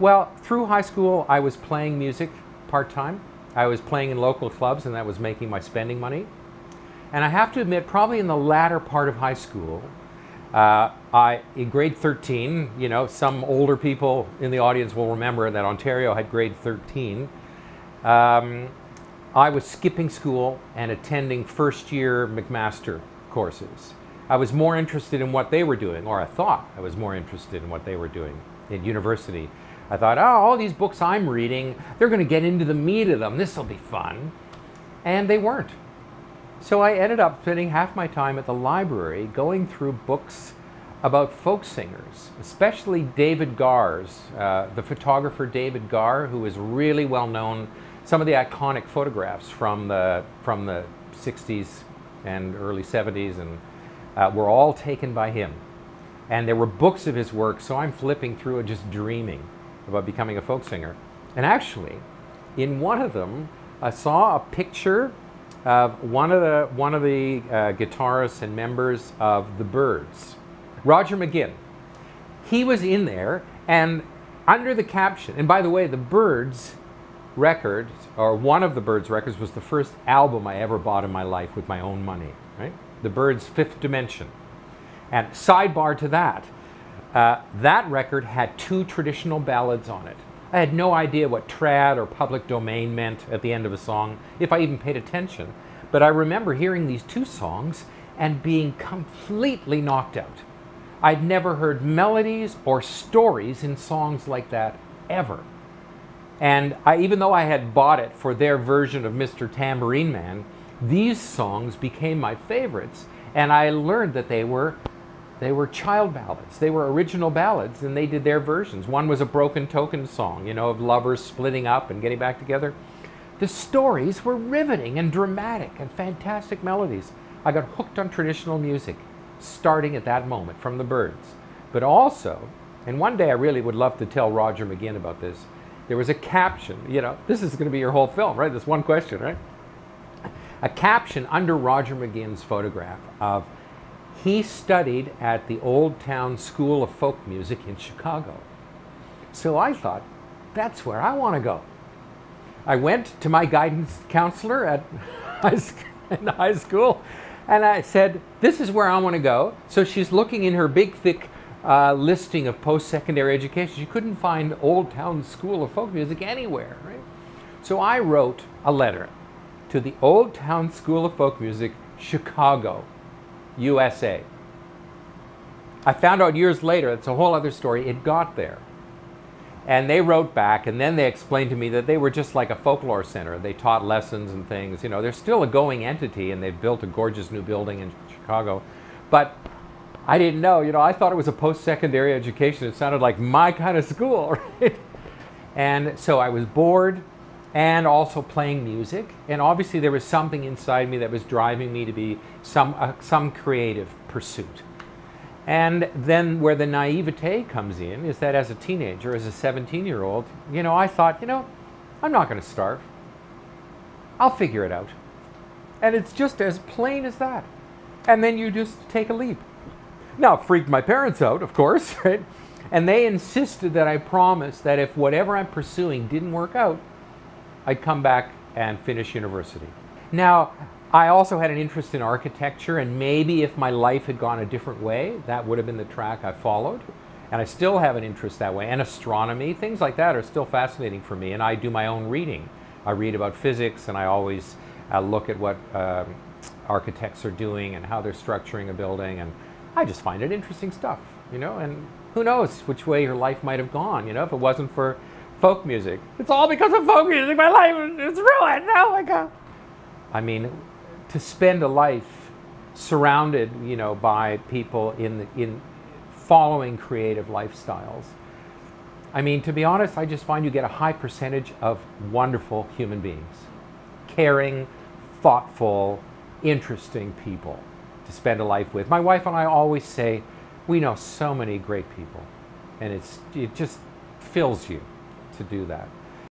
Well, through high school, I was playing music part-time. I was playing in local clubs, and that was making my spending money. And I have to admit, probably in the latter part of high school, in grade 13, you know, some older people in the audience will remember that Ontario had grade 13. I was skipping school and attending first-year McMaster courses. I was more interested in what they were doing, or I thought I was more interested in what they were doing in university. I thought, oh, all these books I'm reading, they're going to get into the meat of them. This will be fun. And they weren't. So I ended up spending half my time at the library going through books about folk singers, especially David Garr's, the photographer David Garr, who is really well known. Some of the iconic photographs from the 60s and early 70s and were all taken by him. And there were books of his work, so I'm flipping through it just dreaming about becoming a folk singer. And actually, in one of them, I saw a picture of one of the guitarists and members of the Byrds, Roger McGuinn. He was in there, and under the caption, and by the way, the Byrds record, or one of the Byrds records, was the first album I ever bought in my life with my own money, right? The Byrds' Fifth Dimension. And sidebar to that, that record had 2 traditional ballads on it. I had no idea what trad or public domain meant at the end of a song, if I even paid attention. But I remember hearing these 2 songs and being completely knocked out. I'd never heard melodies or stories in songs like that, ever. And even though I had bought it for their version of Mr. Tambourine Man, these songs became my favorites. And I learned that they were child ballads. They were original ballads, and they did their versions. One was a Broken Token song, you know, of lovers splitting up and getting back together. The stories were riveting and dramatic and fantastic melodies. I got hooked on traditional music, starting at that moment from the Byrds. But also, and one day I really would love to tell Roger McGuinn about this, there was a caption, you know, this is going to be your whole film, right? This one question, right? A caption under Roger McGuinn's photograph of, he studied at the Old Town School of Folk Music in Chicago. So I thought, that's where I want to go. I went to my guidance counselor at high school, and I said, this is where I want to go. So she's looking in her big, thick listing of post-secondary education. She couldn't find Old Town School of Folk Music anywhere, right? So I wrote a letter to the Old Town School of Folk Music, Chicago, USA. I found out years later, it's a whole other story, it got there. And they wrote back, and then they explained to me that they were just like a folklore center. They taught lessons and things. You know, they're still a going entity, and they've built a gorgeous new building in Chicago. But I didn't know, you know, I thought it was a post-secondary education. It sounded like my kind of school, right? And so I was bored and also playing music. And obviously there was something inside me that was driving me to be some creative pursuit. And then where the naivete comes in is that as a teenager, as a 17-year-old, you know, I thought, you know, I'm not going to starve. I'll figure it out. And it's just as plain as that. And then you just take a leap. Now, it freaked my parents out, of course, right? And they insisted that I promise that if whatever I'm pursuing didn't work out, I'd come back and finish university. Now, I also had an interest in architecture, and maybe if my life had gone a different way, that would have been the track I followed. And I still have an interest that way. And astronomy, things like that are still fascinating for me. And I do my own reading. I read about physics, and I always look at what architects are doing and how they're structuring a building. And I just find it interesting stuff, you know. And who knows which way your life might have gone, you know, if it wasn't for folk music. It's all because of folk music. My life is ruined. Oh my God. I mean, to spend a life surrounded, you know, by people in following creative lifestyles. I mean, to be honest, I just find you get a high percentage of wonderful human beings. Caring, thoughtful, interesting people to spend a life with. My wife and I always say, we know so many great people, and it just fills you to do that.